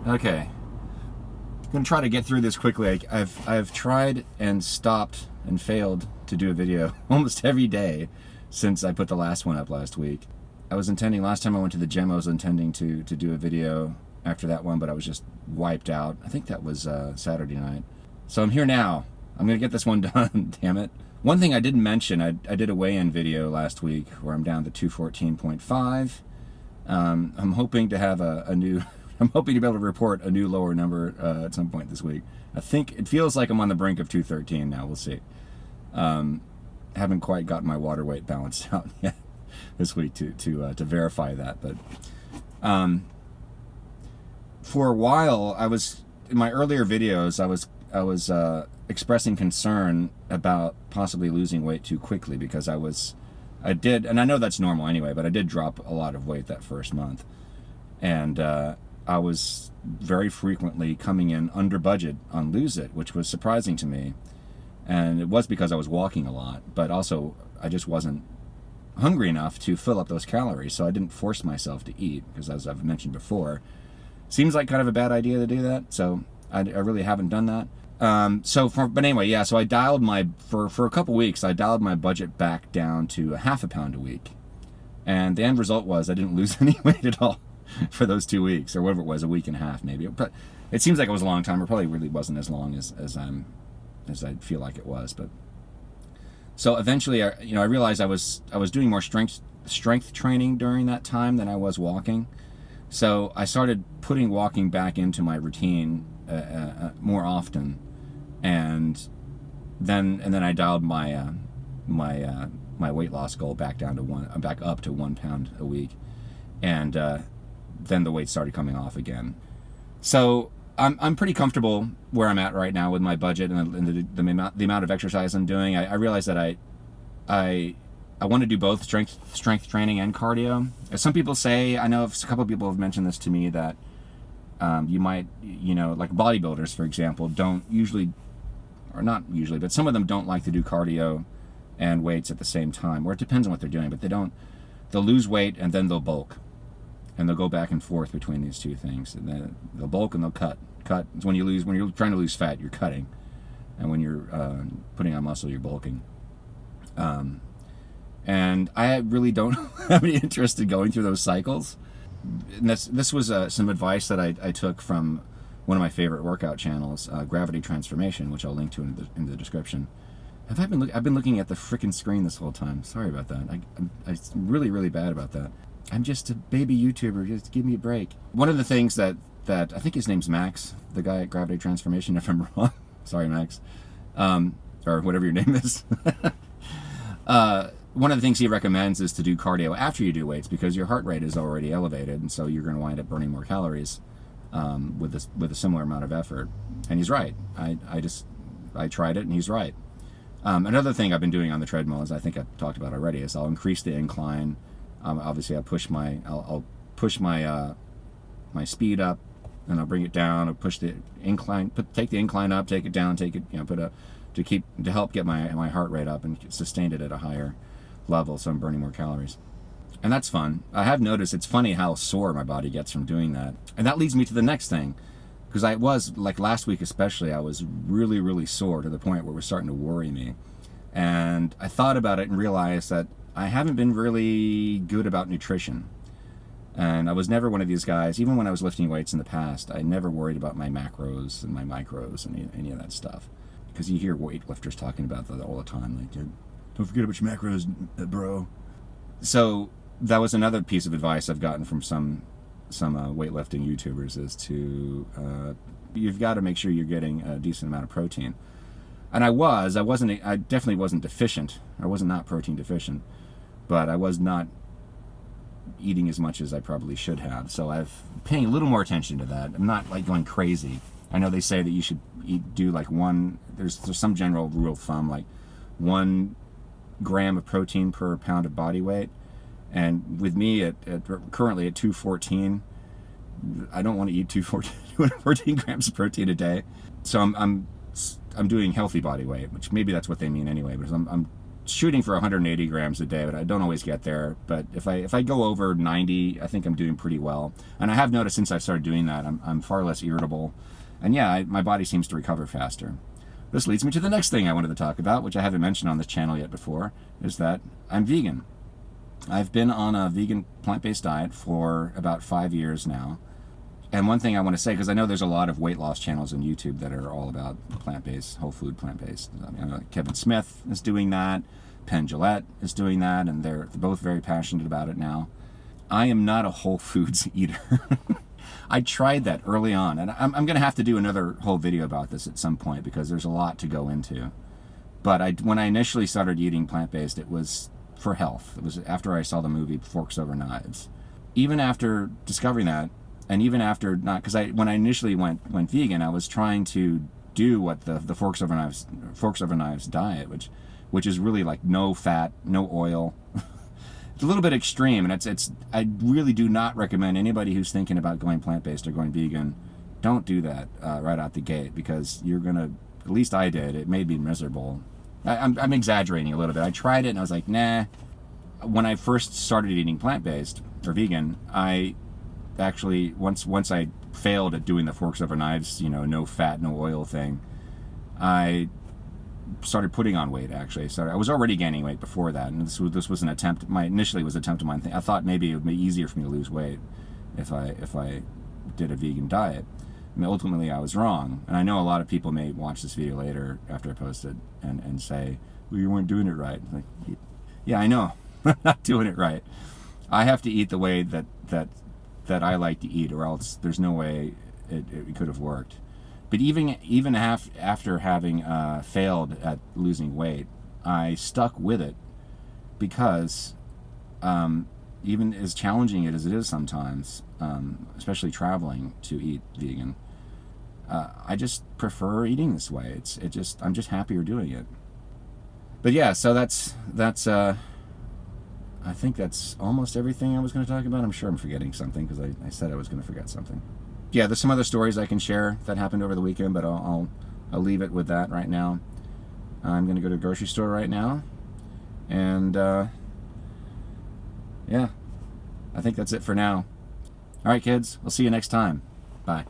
Okay, I'm gonna try to get through this quickly. I've tried and stopped and failed to do a video almost every day since I put the last one up last week. I was intending, last time I went to the gym, I was intending to do a video after that one, but I was just wiped out. I think that was Saturday night. So I'm here now. I'm gonna get this one done, damn it. One thing I didn't mention, I did a weigh-in video last week where I'm down to 214.5. I'm hoping to have I'm hoping to be able to report a new lower number at some point this week. I think it feels like I'm on the brink of 213 now. We'll see. Haven't quite gotten my water weight balanced out yet this week to verify that. But for a while, I was in my earlier videos. I was expressing concern about possibly losing weight too quickly because I did, and I know that's normal anyway, but I did drop a lot of weight that first month, and I was very frequently coming in under budget on Lose It, which was surprising to me. And it was because I was walking a lot, but also I just wasn't hungry enough to fill up those calories, so I didn't force myself to eat, because as I've mentioned before, seems like kind of a bad idea to do that, so I really haven't done that. But anyway, yeah, so I dialed for a couple weeks, I dialed my budget back down to a half a pound a week. And the end result was I didn't lose any weight at all for those 2 weeks, or whatever it was, a week and a half maybe. But it seems like it was a long time. It probably really wasn't as long as I feel like it was. But so eventually, I realized I was doing more strength training during that time than I was walking. So I started putting walking back into my routine more often, and then I dialed my weight loss goal back down to back up to 1 pound a week, and then the weight started coming off again. So I'm pretty comfortable where I'm at right now with my budget and the amount of exercise I'm doing. I realize that I want to do both strength training and cardio. As some people say, I know a couple of people have mentioned this to me, that you might, like bodybuilders, for example, don't usually, or not usually, but some of them don't like to do cardio and weights at the same time, or it depends on what they're doing, but they'll lose weight and then they'll bulk, and they'll go back and forth between these two things. And then they'll bulk and they'll cut. It's when you're trying to lose fat, you're cutting, and when you're putting on muscle, you're bulking. And I really don't have any interest in going through those cycles. And this was some advice that I took from one of my favorite workout channels, Gravity Transformation, which I'll link to in the description. I've been looking at the frickin' screen this whole time. Sorry about that. I'm really, really bad about that. I'm just a baby YouTuber. Just give me a break. One of the things that I think his name's Max, the guy at Gravity Transformation, if I'm wrong. Sorry, Max. Or whatever your name is. One of the things he recommends is to do cardio after you do weights, because your heart rate is already elevated, and so you're going to wind up burning more calories with a similar amount of effort. And he's right. I tried it, and he's right. Another thing I've been doing on the treadmill, as I think I've talked about already, is I'll increase the incline. Obviously, I'll push my speed up, and I'll bring it down. I'll push the incline, take the incline up, take it down, take it, to help get my heart rate up and sustain it at a higher level, so I'm burning more calories. And that's fun. I have noticed it's funny how sore my body gets from doing that. And that leads me to the next thing, because I was, like last week especially, I was really, really sore to the point where it was starting to worry me. And I thought about it and realized that I haven't been really good about nutrition. And I was never one of these guys, even when I was lifting weights in the past, I never worried about my macros and my micros and any of that stuff. Because you hear weightlifters talking about that all the time. Like, don't forget about your macros, bro. So that was another piece of advice I've gotten from some weightlifting YouTubers, is you've got to make sure you're getting a decent amount of protein. And I definitely wasn't deficient. I was not protein deficient, but I was not eating as much as I probably should have. So I've paying a little more attention to that. I'm not like going crazy. I know they say that you should do like there's some general rule of thumb, like 1 gram of protein per pound of body weight. And with me currently at 214, I don't want to eat 214 grams of protein a day. So I'm doing healthy body weight, which maybe that's what they mean anyway. But I'm shooting for 180 grams a day, but I don't always get there. But if I go over 90, I think I'm doing pretty well. And I have noticed since I've started doing that, I'm far less irritable. And yeah, my body seems to recover faster. This leads me to the next thing I wanted to talk about, which I haven't mentioned on this channel yet before, is that I'm vegan. I've been on a vegan plant-based diet for about 5 years now. And one thing I want to say, because I know there's a lot of weight loss channels on YouTube that are all about plant-based, whole food plant-based. I know Kevin Smith is doing that, Penn Jillette is doing that, and they're both very passionate about it now. I am not a whole foods eater. I tried that early on, and I'm going to have to do another whole video about this at some point because there's a lot to go into. But when I initially started eating plant-based, it was for health. It was after I saw the movie Forks Over Knives. Even after discovering that, and even after not, because when I initially went vegan, I was trying to do what the Forks Over Knives diet, which is really like no fat, no oil. It's a little bit extreme, and I really do not recommend anybody who's thinking about going plant-based or going vegan, don't do that right out the gate, because you're gonna, at least I did, it made me miserable. I'm exaggerating a little bit. I tried it and I was like, nah. When I first started eating plant-based or vegan, I actually, once I failed at doing the Forks Over Knives, no fat, no oil thing, I started putting on weight, actually. So I was already gaining weight before that, and this was an attempt. Initially was an attempt of mine. I thought maybe it would be easier for me to lose weight if I did a vegan diet. I mean, ultimately, I was wrong, and I know a lot of people may watch this video later after I post it and say, "Well, you weren't doing it right." Like, yeah, I know, I'm not doing it right. I have to eat the way that I like to eat, or else there's no way it could have worked. But even after having failed at losing weight, I stuck with it because even as challenging as it is sometimes, especially traveling to eat vegan, I just prefer eating this way. I'm just happier doing it. But yeah, so that's I think that's almost everything I was going to talk about. I'm sure I'm forgetting something because I said I was going to forget something. Yeah, there's some other stories I can share that happened over the weekend, but I'll leave it with that right now. I'm going to go to the grocery store right now, and yeah, I think that's it for now. All right, kids, I'll see you next time. Bye.